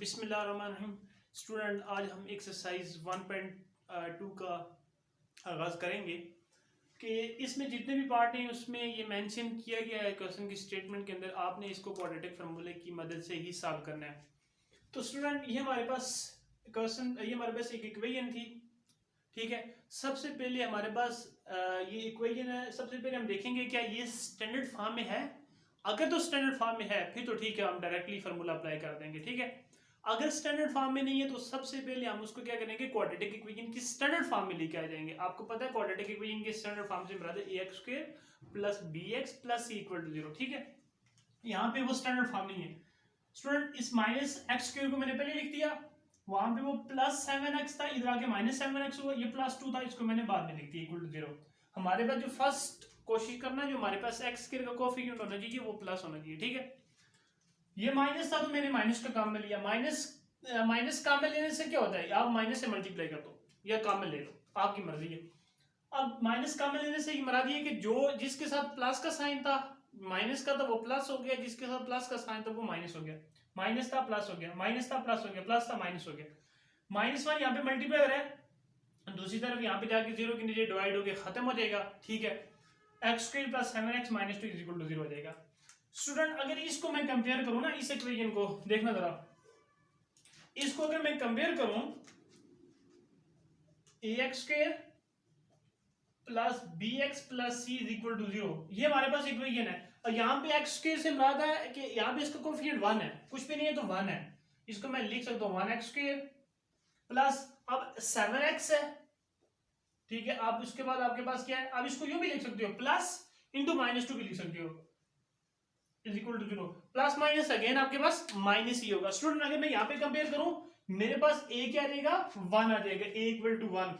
बिस्मिल्लाहिर्रहमानिर्रहीम। स्टूडेंट, आज हम एक्सरसाइज 1.2 का आगाज़ करेंगे कि इसमें जितने भी पार्ट हैं उसमें ये मेंशन किया गया है क्वेश्चन की स्टेटमेंट के अंदर, आपने इसको क्वाड्रेटिक फार्मूले की मदद से ही सॉल्व करना है। तो स्टूडेंट, ये हमारे पास क्वेश्चन, ये हमारे पास एक इक्वेशन थी, ठीक है। सबसे पहले हमारे पास ये इक्वेशन है। सबसे पहले हम देखेंगे क्या ये स्टैंडर्ड फॉर्म में है। अगर तो स्टैंडर्ड फॉर्म में है फिर तो ठीक है, हम डायरेक्टली फार्मूला अप्लाई कर देंगे, ठीक है। अगर स्टैंडर्ड फॉर्म में नहीं है तो सबसे पहले हम उसको क्या करेंगे, क्वाड्रेटिक इक्वेशन की स्टैंडर्ड फॉर्म में लेके आ जाएंगे। आपको पता है क्वाड्रेटिक इक्वेशन के स्टैंडर्ड फॉर्म से मुराद है ax square plus bx plus c equal to 0, ठीक है। यहाँ पे वो स्टैंडर्ड फॉर्म नहीं है स्टूडेंट। इस माइनस एक्स स्क्वायर को मैंने पहले लिख दिया, वहां पे वो प्लस 7x था, इधर आके माइनस 7x हुआ, ये प्लस 2 था, इसको मैंने बाद में लिख दिया इक्वल टू 0। हमारे पास जो फर्स्ट कोशिश करना है, जो हमारे पास एक्स स्क्वायर का कोएफिशिएंट होना चाहिए वो प्लस होना चाहिए, ठीक है। ये माइनस था तो मैंने माइनस का काम में लिया। माइनस काम में लेने से क्या होता है, आप माइनस से मल्टीप्लाई कर दो या काम में ले लो, आपकी मर्जी है। अब माइनस काम में लेने से ये मरा दिया कि जो जिसके साथ प्लस का साइन था माइनस का, तो वो प्लस हो गया, जिसके साथ प्लस का साइन था वो माइनस हो गया। माइनस था प्लस हो गया, माइनस था प्लस हो गया, प्लस था माइनस हो गया। माइनस वन यहाँ पे मल्टीप्लाई हो रहा है, दूसरी तरफ यहाँ पे जाके जीरो के नीचे डिवाइड हो गया, खत्म हो जाएगा, ठीक है। X square plus 7x minus 2 is equal to 0 हो जाएगा। स्टूडेंट, अगर इसको मैं कंपेयर करूं ना, इस इक्वेशन को देखना जरा, इसको अगर मैं कंपेयर करूं ax square plus bx plus c is equal to 0, ये हमारे पास इक्वेशन है। और यहाँ पे x स्क्वायर से मुराद है कि यहाँ पे इसका कोएफिशिएंट 1 है, कुछ भी नहीं है तो 1 है। इसको मैं लिख सकता हूँ 1x स्क्वायर प्लस अब 7x है, ठीक है। आप उसके बाद आपके पास क्या है, आप इसको यूं भी लिख सकते हो, प्लस इंटू माइनस 2 भी लिख सकते हो, is equal to 0। Plus minus again आपके पास माइनस ही होगा। स्टूडेंट, अगर मैं यहाँ पे कंपेयर करूं, मेरे पास a क्या आ जाएगा, 1 आ जाएगा, a इक्वल टू 1,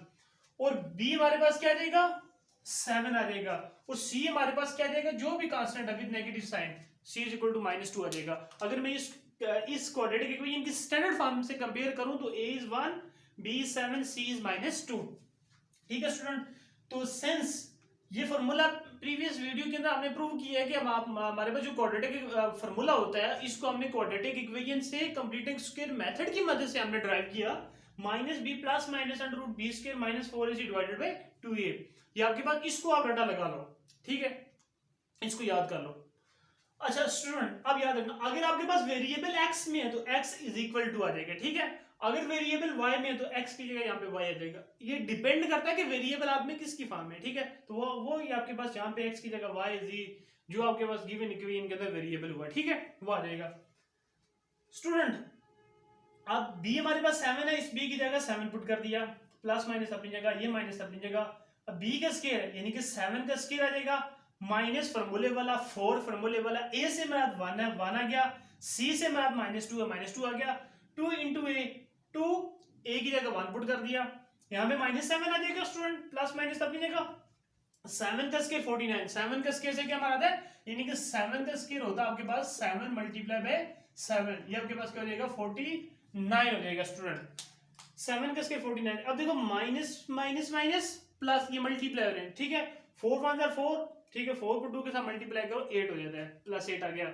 और b हमारे पास क्या आ जाएगा, 7 आ जाएगा, और c हमारे पास क्या आ जाएगा, जो भी कांस्टेंट है with negative sign, c is equal to -2 आ जाएगा। अगर मैं इस क्वाड्रेटिक इक्वेशन की स्टैंडर्ड फॉर्म से कंपेयर करूं तो a is 1, b is 7, c is -2, ठीक है स्टूडेंट। तो सिंस ये फार्मूला प्रीवियस वीडियो के अंदर हमने प्रूव किया है कि हमारे पास जो क्वाड्रेटिक फार्मूला होता है, इसको हमने क्वाड्रेटिक इक्वेशन से कंप्लीटिंग स्क्वायर मेथड की मदद से हमने ड्राइव किया, minus B plus minus under root B square minus 4ac divided by 2a। ये आपके पास, इसको आप रटा लगा लो, ठीक है, इसको याद कर लो। अच्छा स्टूडेंट, अब याद रखना, अगर आपके पास वेरिएबल x में है तो x इज इक्वल टू आ जाएगा, ठीक है। अगर वेरिएबल y में है तो x की जगह यहाँ पे y आ जाएगा। ये डिपेंड करता है कि वेरिएबल आप में किसकी फॉर्म में, ठीक है। तो वो ये आपके पास यहाँ पे x की जगह y z, जो आपके पास गिवन इक्वेशन के अंदर वेरिएबल हुआ, ठीक है, वो आ जाएगा। स्टूडेंट, अब b हमारे पास 7 है, इस b की जगह 7 पुट कर दिया, प्लस माइनस अपनी जगह, ये माइनस अपनी जगह। अब b का स्क्वायर है यानी कि 7 का स्क्वायर आ जाएगा, माइनस फार्मूले वाला 4 फार्मूले वाला, a से मेरा 1 है, 1 आ गया, c से मेरा -2 है, -2 आ गया, 2 इंटू ए, 2 a की जगह 1 पुट कर दिया, यहाँ पे -7 आ जाएगा स्टूडेंट, प्लस माइनस अपनी जगह। 7 का स्क्वायर 49, 7 का स्क्वायर से क्या हमारा आता है, यानी कि 7 का स्क्वायर होता है आपके पास 7 मल्टीप्लाई बाय 7, ये आपके पास क्या हो जाएगा, 49 हो जाएगा स्टूडेंट। 7 का स्क्वायर 49। अब देखो माइनस माइनस माइनस प्लस, ये मल्टीप्लाई हो रहे हैं, ठीक है, 4 1 4, ठीक है, 4 को 2 के साथ मल्टीप्लाई करो 8 हो जाता है, प्लस 8 आ गया।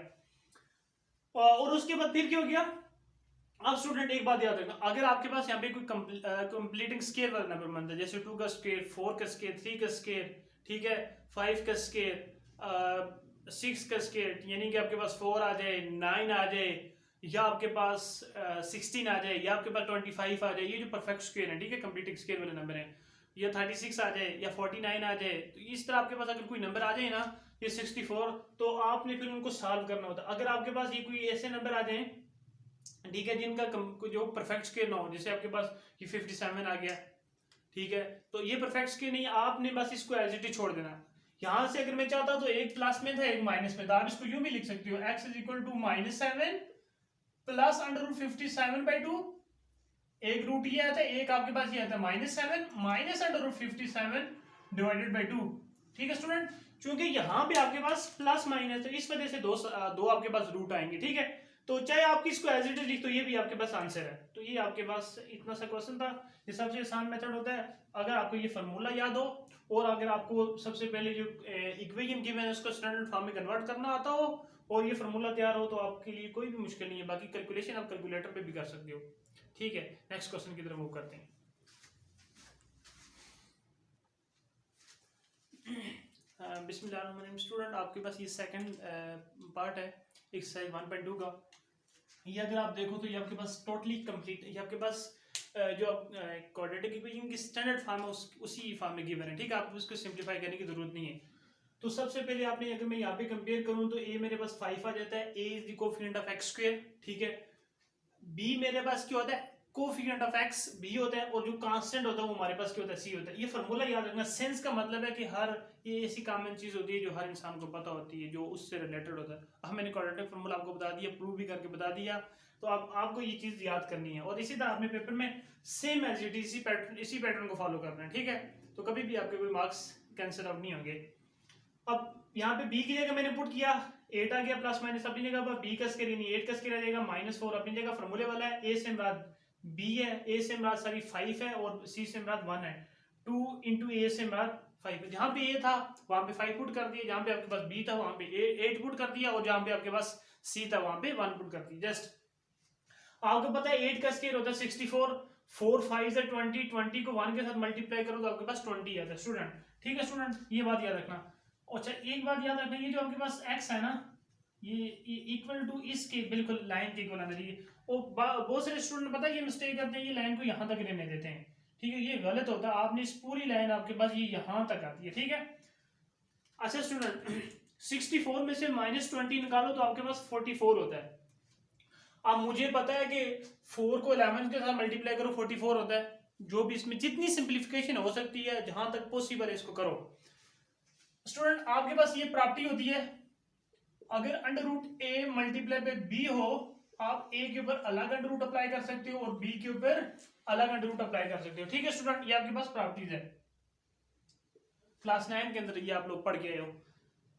और उसके बाद फिर क्या हो गया। अब स्टूडेंट एक बात याद रखना, अगर आपके पास यहाँ पे कोई कंप्लीटिंग स्क्वायर वाला नंबर बनता है, जैसे 2 का स्क्वायर, 4 का स्क्वायर, 3 का स्क्वायर, ठीक है, 5 का स्क्वायर, 6 का स्क्वायर, यानी कि आपके पास 4 आ जाए, 9 आ जाए, या आपके पास 16 आ जाए, या आपके पास 25 आ जाए, ये जो परफेक्ट स्क्वायर है, ठीक है, कंप्लीटिंग स्क्वायर वाले नंबर है, या 36 आ जाए, या 49 आ जाए, तो इस तरह आपके पास अगर कोई नंबर आ जाए ना, ये 64, तो आपने फिर उनको सॉल्व करना होता है। अगर आपके पास ये कोई ऐसे नंबर आ जाए, ठीक है, जिनका जो परफेक्ट स्क्वायर ना हो, जैसे आपके पास ये 57 आ गया, ठीक है, तो ये परफेक्ट स्क्वायर नहीं, आपने बस इसको एज इट इज छोड़ देना। यहां से अगर मैं चाहता तो एक प्लस में था एक माइनस में था, आप इसको यूं भी लिख सकते हो, x is equal to -7 plus under root 57/2, एक रूट ये आता है, एक आपके पास ये आता है -7 minus under root 57 divided by 2, ठीक है स्टूडेंट। क्योंकि यहाँ पे आपके पास प्लस माइनस, तो इस वजह से दो आपके पास रूट आएंगे, ठीक है। तो चाहे आप इसको एज इट इज लिख, तो ये भी आपके पास आंसर है। तो ये आपके पास इतना सा क्वेश्चन था, ये सबसे आसान मेथड होता है। अगर आपको ये फार्मूला याद हो, और अगर आपको सबसे पहले जो इक्वेशन गिवन है उसको स्टैंडर्ड फॉर्म में कन्वर्ट करना आता हो, और ये फार्मूला तैयार हो तो आपके लिए कोई भी मुश्किल नहीं है। बाकी कैलकुलेशन आप कैलकुलेटर पे भी कर सकते हो। ठीक है, नेक्स्ट क्वेश्चन की तरफ मूव करते हैं। बिस्मिल्लाहिर्रहमानिर्रहीम स्टूडेंट, आपके पास ये सेकंड पार्ट है एक्सरसाइज 1.2 का। ये अगर आप देखो तो ये आपके पास टोटली कंप्लीट, ये आपके पास जो क्वाड्रेटिक इक्वेशन की स्टैंडर्ड फॉर्म है उसी फॉर्म में गिवन है। ठीक है, आपको इसको सिंप्लीफाई करने की जरूरत नहीं है। तो सबसे पहले आपने, अगर मैं यहाँ पे कंपेयर करूँ तो ए मेरे पास 5 आ जाता है, A is the coefficient of X square. ठीक है, बी मेरे पास क्या होता है, कोफिशिएंट ऑफ एक्स बी होता है, और जो कांस्टेंट होता है वो हमारे पास क्या होता है, सी होता है। ये फार्मूला याद रखना। सेंस का मतलब है कि हर ये ऐसी कॉमन चीज होती है जो हर इंसान को पता होती है, जो उससे रिलेटेड होता है। अब मैंने क्वाड्रेटिक फार्मूला आपको बता दिया, प्रूव भी करके बता दिया, तो आपको ये चीज याद करनी है। और इसी तरह आपने पेपर में सेम एज इट इज इसी पैटर्न को फॉलो करना है। ठीक है, तो कभी भी आपके कोई मार्क्स कैंसिल आउट नहीं होंगे। अब यहाँ पे b की जगह मैंने पुट किया 8 आ गया, प्लस माइनस अपनी जगह पर b कस के यानी 8 कस के रह जाएगा, -4 अपनी जगह फॉर्मूले वाला है। a से मुराद b है, a से मुराद सॉरी 5 है, और c से मुराद 1 है। 2 into a से मुराद 5 है। जहाँ पे a था वहां पे 5 पुट कर दिया, जहाँ पे आपके पास b था वहां पे 8 पुट कर दिया, और जहाँ पे आपके पास c था वहां पे 1 पुट कर दिया। जस्ट आपको पता है 8 का स्क्वायर होता है 64, 4 5 है 20, 20 को 1 के साथ मल्टीप्लाई करो तो आपके पास 20 आता है स्टूडेंट। ठीक है स्टूडेंट, ये बात याद रखना। अच्छा एक बात याद रखना, ये जो आपके पास x है ना, ये इक्वल टू इसके बिल्कुल लाइन के इक्वल आना चाहिए। और बहुत सारे स्टूडेंट पता है ये मिस्टेक करते हैं, ये लाइन को यहाँ तक रहने देते हैं। ठीक है, ये गलत होता है। आपने इस पूरी लाइन आपके पास ये यहाँ तक आती है। ठीक है, अच्छा स्टूडेंट 64 में से -20 निकालो तो आपके पास 44 होता है। अब मुझे पता है कि 4 को 11 के साथ मल्टीप्लाई करो 44 होता है। जो भी इसमें जितनी सिंप्लीफिकेशन हो सकती है जहां तक पॉसिबल है इसको करो। स्टूडेंट आपके पास ये प्रॉपर्टी होती है, अगर अंडर रूट ए मल्टीप्लाई पे बी हो, आप ए के ऊपर अलग अंडर रूट अप्लाई कर सकते हो और बी के ऊपर अलग अंडर रूट अप्लाई कर सकते हो। ठीक है स्टूडेंट, ये आपके पास प्रॉपर्टीज है, क्लास 9 के अंदर ये आप लोग पढ़ के आए हो।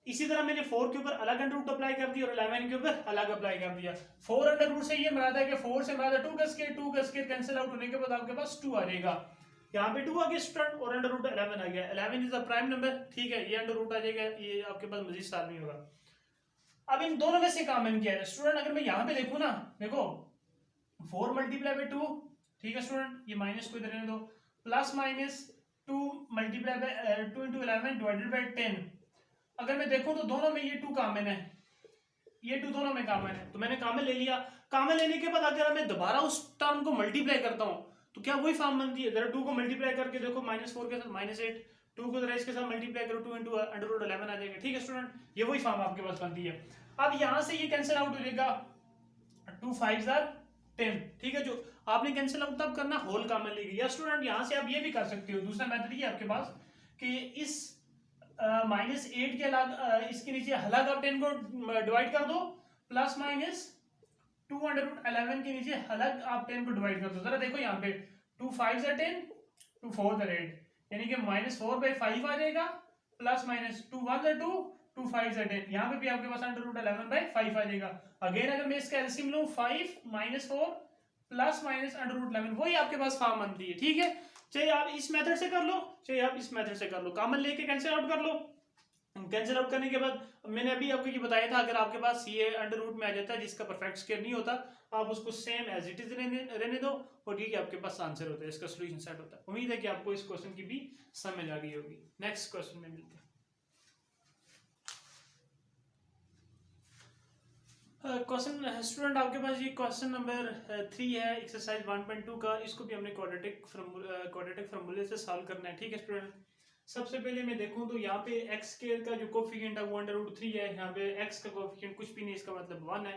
इसी तरह मैंने 4 के ऊपर अलग अंडर रूट अप्लाई कर दिया और 11 के ऊपर अलग अप्लाई कर दिया। 4 अंडर रूट से ये मराद है कि 4 से मराद है 2 का स्क्वायर कैंसिल आउट होने के बाद आपके पास 2 आ जाएगा। यहाँ पे 2 आ गया स्टूडेंट, और अंडर रूट 11 आ गया। 11 इज अ प्राइम नंबर। ठीक है, ये अंडर रूट आ जाएगा, ये आपके पास मजीद साल नहीं होगा। अब इन दोनों में से कॉमन क्या है स्टूडेंट, अगर मैं यहाँ पे देखूँ ना, देखो 4 मल्टीप्लाई बाय 2, ठीक है स्टूडेंट, ये माइनस को इधर रहने दो, plus minus 2 multiply by 2 into 11 divided by 10। अगर मैं देखूं तो दोनों में ये 2 कॉमन है, ये 2 दोनों में कॉमन है, तो मैंने कॉमन ले लिया। कॉमन लेने के बाद अगर मैं दोबारा उस टर्म को मल्टीप्लाई करता हूं तो क्या वही फॉर्म बनती है। जरा 2 को मल्टीप्लाई करके देखो, -4 के साथ -8, 2 को जरा इसके साथ मल्टीप्लाई करो, 2 into अंडर रूट 11 आ जाएगा। ठीक है स्टूडेंट, ये वही फॉर्म आपके पास बनती है। अब यहां से ये कैंसिल आउट हो जाएगा, 2 5 are 10। ठीक है, जो आपने कैंसिल आउट तब करना होल कॉमन लेगी। या स्टूडेंट यहां से आप ये भी कर सकते हो, दूसरा मेथड ये आपके पास कि इस -8 के अलग इसके नीचे हलग आप 10 को डिवाइड कर दो, प्लस माइनस 2 अंडर रूट 11 के नीचे हलग आप 10 को डिवाइड कर दो। जरा देखो यहाँ पे 2 5 are 10, 2 4 are 8, यानी कि -4/5 आ जाएगा, प्लस माइनस 2 1 are 2, 2 5 are 10। यहाँ पे भी आपके पास अंडर रूट 11/5 आ जाएगा। अगेन अगर मैं इसका एलसीएम लूं 5 -4 प्लस माइनस अंडर रूट 11, वही आपके पास फॉर्म बनती है। ठीक है, चाहे आप इस मेथड से कर लो चाहे आप इस मेथड से कर लो, कॉमन लेके कैंसिल आउट कर लो। कैंसिल आउट करने के बाद मैंने अभी आपको ये बताया था, अगर आपके पास ये अंडर रूट में आ जाता है जिसका परफेक्ट स्क्वायर नहीं होता, आप उसको सेम एज इट इज रहने दो, और ये आपके पास आंसर होता है, इसका सोल्यूशन सेट होता है। उम्मीद है कि आपको इस क्वेश्चन की भी समझ आ गई होगी। नेक्स्ट क्वेश्चन में मिलते हैं। क्वेश्चन स्टूडेंट आपके पास ये क्वेश्चन नंबर 3 है एक्सरसाइज 1.2 का। इसको भी हमने क्वाड्रेटिक फार्मूले से सॉल्व करना है। ठीक है स्टूडेंट, सबसे पहले मैं देखूं तो यहाँ पे एक्स स्क्वायर का जो कोफिशिएंट है वो अंडर रूट 3 है। यहाँ पे एक्स का कोफिशिएंट कुछ भी नहीं, इसका मतलब 1 है।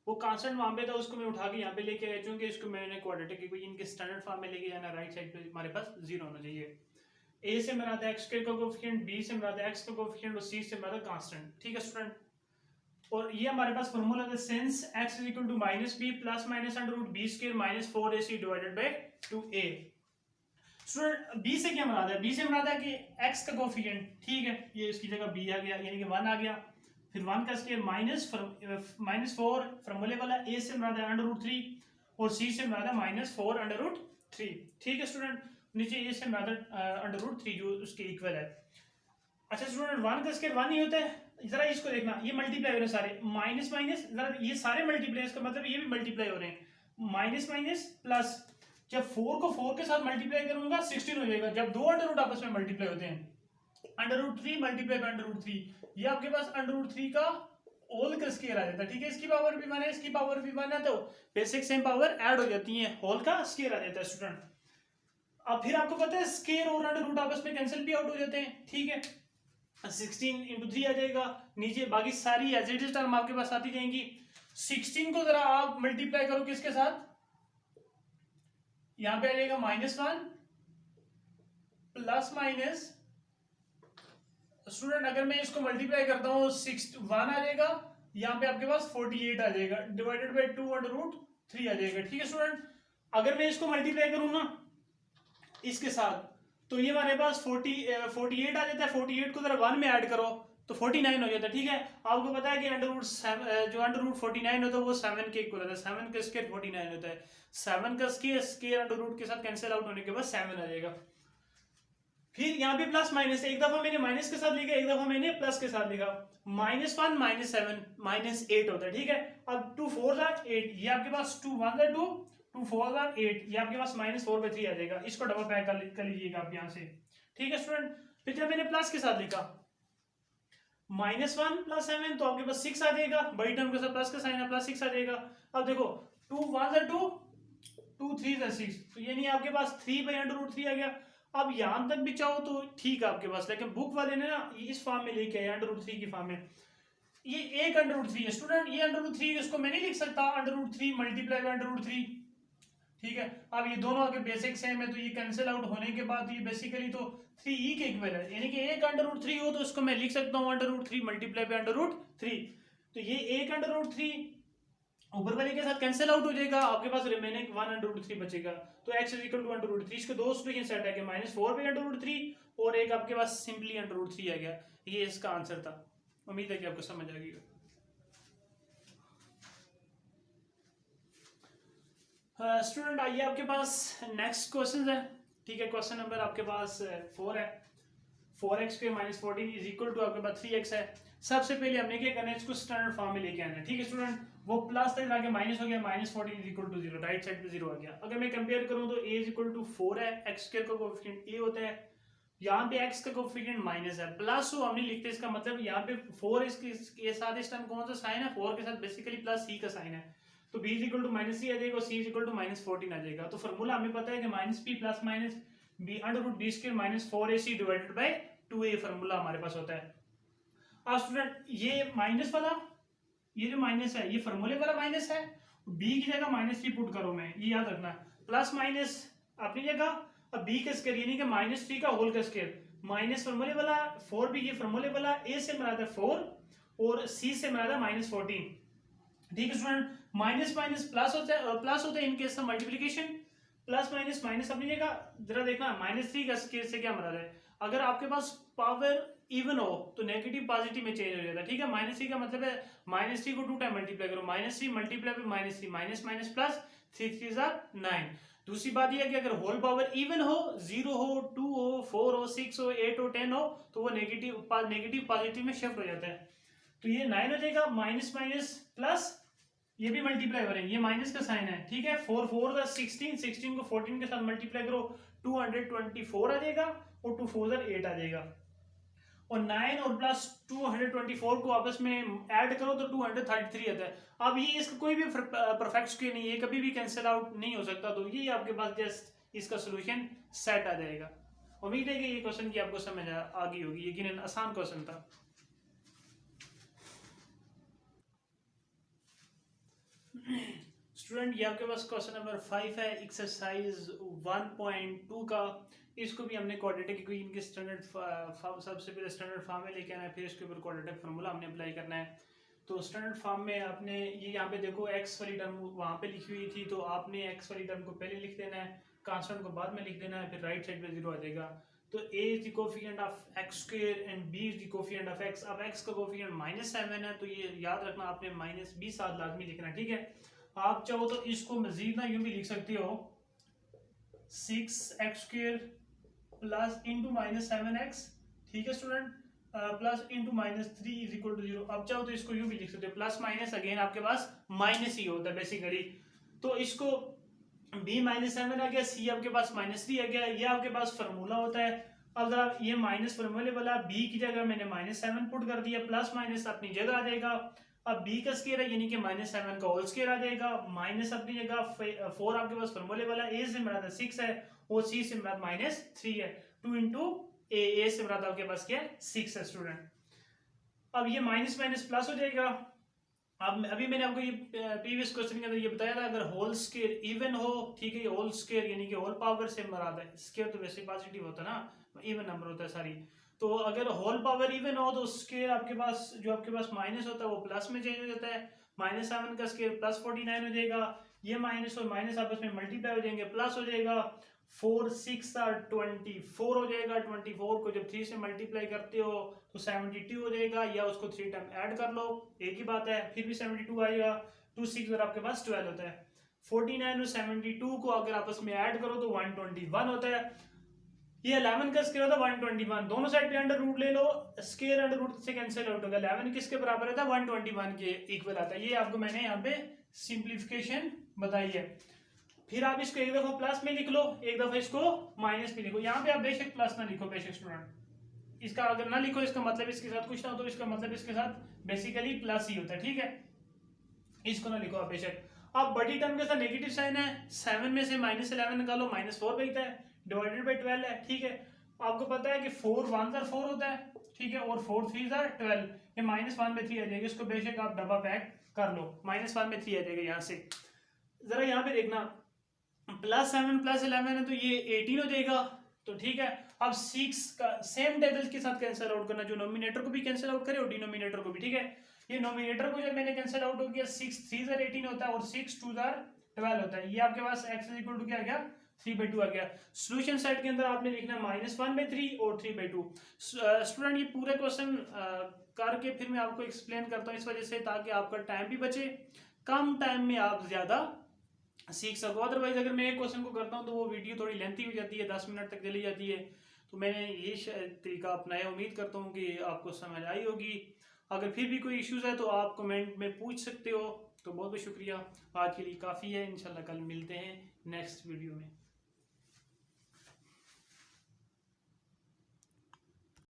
वो कांस्टेंट वहां पे था, उसको मैं उठा के यहाँ पे लेके आया, चूंकि इसको मैंने क्वाड्रेटिक इक्वेशन के स्टैंडर्ड फॉर्म में लेके जाना, राइट साइड पे हमारे पास 0 होना चाहिए। ए से मेरा था एक्स स्क्वायर का कोफिशिएंट, बी से मेरा था एक्स का कोफिशिएंट, और सी से मेरा कांस्टेंट। ठीक है स्टूडेंट, और ये हमारे पास फॉर्मूला है since x is equal to -b plus minus under root b square minus 4ac divided by 2a। Student b से क्या मराद है, b से मराद है कि x का कोफिशिएंट, ठीक है, ये इसकी जगह b आ गया, यानी कि 1 आ गया, फिर 1 का स्क्वायर -4 फॉर्मूले वाला, a से मराद है अंडर रूट 3 और c से मराद है -4 अंडर रूट 3। ठीक है स्टूडेंट, नीचे a से मराद है अंडर रूट 3 जो उसके इक्वल है। अच्छा स्टूडेंट 1 का स्क्वायर 1 ही होता है, जरा इसको देखना, ये मल्टीप्लाई हो रहे हैं सारे, माइनस माइनस, जरा ये सारे मल्टीप्लाई, इसका मतलब ये भी मल्टीप्लाई हो रहे हैं, माइनस माइनस प्लस, जब 4 को 4 के साथ मल्टीप्लाई करूंगा 16 हो जाएगा, जब दो अंडर रूट आपस में मल्टीप्लाई होते हैं, under root 3 multiply by under root 3, ये आपके पास अंडर रूट 3 का होल का स्क्वायर आ जाता है, ठीक है, इसकी पावर भी 1 है, इसकी पावर भी 1 है, तो बेसिक सेम पावर ऐड हो जाती है, होल का स्क्वायर आ जाता है स्टूडेंट। अब फिर आपको पता है स्क्वायर और अंडर रूट आपस में कैंसिल भी आउट हो जाते हैं, ठीक है, 16 इंटू 3 आ जाएगा, नीचे बाकी सारी एज इट इज टर्म आपके पास आती जाएंगी। 16 को जरा आप मल्टीप्लाई करो किसके साथ, यहां पे आ जाएगा -1 प्लस माइनस, स्टूडेंट अगर मैं इसको मल्टीप्लाई करता हूँ 1 आ जाएगा, यहाँ पे आपके पास 48 आ जाएगा, डिवाइडेड बाई 2 अंडर रूट 3 आ जाएगा, ठीक है स्टूडेंट। अगर मैं इसको मल्टीप्लाई करूँ ना इसके साथ, तो ये हमारे पास 48 आ जाता है, 48 को जरा 1 में ऐड करो तो 49 हो जाता है, ठीक है। आपको पता है कि अंडर रूट जो अंडर रूट 49 होता है वो 7 के इक्वल होता है, 7 का स्क्वायर 49 होता है, 7 का स्क्वायर अंडर रूट के साथ कैंसिल आउट होने के बाद 7 आ जाएगा। फिर यहाँ पे प्लस माइनस, एक दफा मैंने माइनस के साथ लिखा, एक दफा मैंने प्लस के साथ लिखा, -1 -7 -8 होता है, ठीक है। अब 2 4 8, ये आपके पास 2 1 2 2 4 8, ये आपके पास -4/3 आ जाएगा, इसको डबल पैक कर लीजिएगा आप यहाँ से, ठीक है स्टूडेंट। फिर जब मैंने प्लस के साथ लिखा -1 + 7 तो आपके पास 6 आ जाएगा, बड़ी टर्म के साथ प्लस का साइन है, +6 आ जाएगा। अब देखो 2 1 2 2 3 6, तो ये नहीं आपके पास 3/√3 आ गया। अब यहां तक भी चाहो तो ठीक है आपके पास, लेकिन बुक वाले ने ना इस फॉर्म में लेके आया √3 की फॉर्म में, ये एक √3 है स्टूडेंट, ये √3 इसको मैं नहीं लिख सकता √3 मल्टीप्लाई बाय √3, ठीक है। अब ये दोनों अगर बेसिक सेम है तो ये कैंसिल आउट होने के बाद ये बेसिकली तो 3e के इक्वल है, यानी कि एक √3 हो तो इसको मैं लिख सकता हूँ √3 मल्टीप्लाई बाय √3, तो ये एक √3 ऊपर वाले के साथ कैंसिल आउट हो जाएगा, आपके पास रिमेनिंग 1 √3 बचेगा, तो x = √3, इसके दो सॉल्यूशन सेट है कि -4/√3 और एक आपके पास सिंपली √3 आ गया, ये इसका आंसर था। उम्मीद है कि आपको समझ आ गई। स्टूडेंट आइए आपके पास नेक्स्ट क्वेश्चन है, ठीक है। क्वेश्चन नंबर आपके पास 4 है, 4x² - 14 = आपके पास 3x है। सबसे पहले हमने क्या करना है, इसको स्टैंडर्ड फॉर्म में लेके आना है, ठीक है स्टूडेंट। वो प्लस तक आके माइनस हो गया, -14 = 0, राइट साइड पे 0 आ गया। अगर मैं कंपेयर करूं तो a = 4 है, x² का कोएफिशिएंट a होता है, यहाँ पे x का कोएफिशिएंट माइनस है, प्लस हो हम नहीं लिखते, इसका मतलब यहाँ पे 4 इसके साथ इस टाइम कौन सा साइन है, 4 के साथ बेसिकली प्लस c का साइन है, तो b = -c आ जाएगा और c = -14 आ जाएगा। तो फॉर्मूला हमें पता है कि -p + -b √b² - 4ac / 2a formula हमारे पास होता है। अब स्टूडेंट ये माइनस वाला, ये जो माइनस है ये फॉर्मूले वाला माइनस है, b की जगह -3 पुट करो, मैं ये याद रखना, प्लस माइनस अपनी जगह, अब b का स्क्वायर यानी कि -3 का होल का स्क्वायर, माइनस फॉर्मूले वाला 4b, ये फॉर्मूले वाला, a से मुराद है 4 और c से मुराद है -14, ठीक है स्टूडेंट। माइनस माइनस प्लस होता है in case of multiplication, plus minus minus अपनी जगह, जरा देखना -3 का स्क्वायर से क्या मुराद है, अगर आपके पास पावर इवन हो तो नेगेटिव पॉजिटिव में चेंज हो जाता है, ठीक है। -3 का मतलब है -3 को 2 टाइम मल्टीप्लाई करो, -3 multiply by -3, minus minus plus, 3 3 9। दूसरी बात यह है कि अगर होल पावर इवन हो, 0 हो, 2 हो, 4 हो, 6 हो, 8 हो, 10 हो, तो वो नेगेटिव पॉजिटिव में शिफ्ट हो जाता है, तो ये 9 हो जाएगा, माइनस माइनस प्लस, ये भी मल्टीप्लाई हो रहे हैं, ये माइनस का साइन है, ठीक है। 4 4 16, 16 को 14 के साथ मल्टीप्लाई करो, 224 आ जाएगा और 2 4 8 आ जाएगा, और 9 और प्लस 224 को आपस में ऐड करो तो 233 आता है। अब ये इसका कोई भी परफेक्ट स्क्वायर नहीं है, कभी भी कैंसिल आउट नहीं हो सकता, तो ये आपके पास जस्ट इसका सोल्यूशन सेट आ जाएगा। उम्मीद है कि ये क्वेश्चन की आपको समझ आ गई होगी, यकीनन आसान क्वेश्चन था। स्टूडेंट ये आपके पास क्वेश्चन नंबर 5 है, एक्सरसाइज 1.2 का। इसको भी हमने क्वाड्रेटिक इक्वेशन के स्टैंडर्ड सबसे पहले स्टैंडर्ड फॉर्म में लेके आना है, फिर इसके ऊपर क्वाड्रेटिक फार्मूला हमने अप्लाई करना है। तो स्टैंडर्ड फॉर्म में आपने ये यहाँ पे देखो एक्स वाली टर्म वहाँ पे लिखी हुई थी, तो आपने एक्स वाली टर्म को पहले लिख देना है, कांस्टेंट को बाद में लिख देना है, फिर राइट साइड पे 0 आ जाएगा। तो a is the coefficient of x² and b is the coefficient of x। अब x का कोएफिशिएंट -7 है, तो ये याद रखना आपने -b साथ लाजमी लिखना, ठीक है। आप चाहो तो इसको मजीद ना यूं भी लिख सकते हो, 6x² प्लस इंटू -7x, ठीक है student. Plus into -3 is equal to 0। अब चाहो तो इसको यूं भी लिख सकते हो, प्लस माइनस अगेन आपके पास माइनस ही होता है बेसिकली। तो इसको b-7 आ गया, c आपके पास -3 आ गया, ये आपके पास फार्मूला होता है। अगर आप ये माइनस फार्मूले वाला b की जगह मैंने -7 पुट कर दिया, प्लस माइनस अपनी जगह आ जाएगा। अब b का स्केयर है यानी कि -7 का होल स्केयर आ जाएगा, माइनस अपनी जगह 4 आपके पास फार्मूले वाला, a से मुराद 6 है और c से मुराद -3 है। 2 इंटू a से मुराद आपके पास क्या है 6 है स्टूडेंट। अब ये माइनस माइनस प्लस हो जाएगा। अब अभी मैंने आपको ये प्रीवियस क्वेश्चन के अंदर ये बताया था, अगर होल स्केयर इवन हो, ठीक है, ये होल स्केयर यानी कि होल पावर से मुराद है, स्केयर तो वैसे पॉजिटिव होता है ना, इवन नंबर होता है सारी। तो अगर होल पावर इवन हो तो स्केयर आपके पास जो आपके पास माइनस होता है वो प्लस में चेंज हो जाता है। -7 का स्केयर प्लस 49 हो जाएगा, ये माइनस और माइनस आपस में मल्टीप्लाई हो जाएंगे, प्लस हो जाएगा। 4 6 24 हो जाएगा। 24 को जब 3 से मल्टीप्लाई करते हो तो 72 हो जाएगा, या उसको 3 टाइम ऐड कर लो, एक ही बात है, फिर भी 72 आएगा। 2 6 और आपके पास 12 होता है। 49 और 72 को अगर आपस में ऐड करो तो 121 होता है। ये 11 का स्क्वायर होता है 121, दोनों साइड पे अंडर रूट ले लो, स्क्वायर अंडर रूट से कैंसिल आउट होगा। 11 किसके बराबर आता है 121 के इक्वल आता है। ये आपको मैंने यहाँ पे सिंप्लीफिकेशन बताई है। फिर आप इसको एक दफा प्लस में लिख लो, एक दफा इसको माइनस में लिखो। यहाँ पे आप बेशक प्लस ना लिखो बेशक स्टूडेंट, इसका अगर ना लिखो इसका मतलब इसके साथ कुछ ना हो, तो इसका मतलब इसके साथ बेसिकली प्लस ही होता है, ठीक है, इसको ना लिखो आप बेशक। अब बड़ी टर्म के साथ नेगेटिव साइन है, 7 में से -11 निकालो, -4 बचता है, डिवाइडेड बाई 12 है, ठीक है। आपको पता है कि 4 1 4 होता है, ठीक है, और 4 3 12, ये -1/3 आ जाएगा, इसको बेशक आप डब्बा पैक कर लो, -1/3 आ जाएगा यहाँ से। जरा यहाँ पे देखना, +7 +11 है तो ये 18 हो जाएगा, तो ठीक है। अब 6 का सेम टेबल के साथ कैंसिल आउट करना, जो नोमिनेटर को भी कैंसिल आउट करे और डिनोमिनेटर को भी, ठीक है। ये नोमिनेटर को जब मैंने कैंसिल आउट हो गया, 6 3 18 होता है और 6 2 12 होता है। ये आपके पास x इक्वल टू क्या आ गया 3/2 आ गया। सॉल्यूशन साइड के अंदर आपने लिखना -1/3 और 3/2। स्टूडेंट ये पूरे क्वेश्चन करके फिर मैं आपको एक्सप्लेन करता हूँ, इस वजह से ताकि आपका टाइम भी बचे, कम टाइम में आप ज्यादा सीख सको। अदरवाइज अगर मैं एक क्वेश्चन को करता हूँ तो वो वीडियो थोड़ी लेंथी हो जाती है, 10 मिनट तक चली जाती है। तो मैंने ये तरीका अपनाया, उम्मीद करता हूँ कि आपको समझ आई होगी। अगर फिर भी कोई इश्यूज है तो आप कमेंट में पूछ सकते हो। तो बहुत बहुत शुक्रिया, आज के लिए काफ़ी है, इंशाल्लाह कल मिलते हैं नेक्स्ट वीडियो में।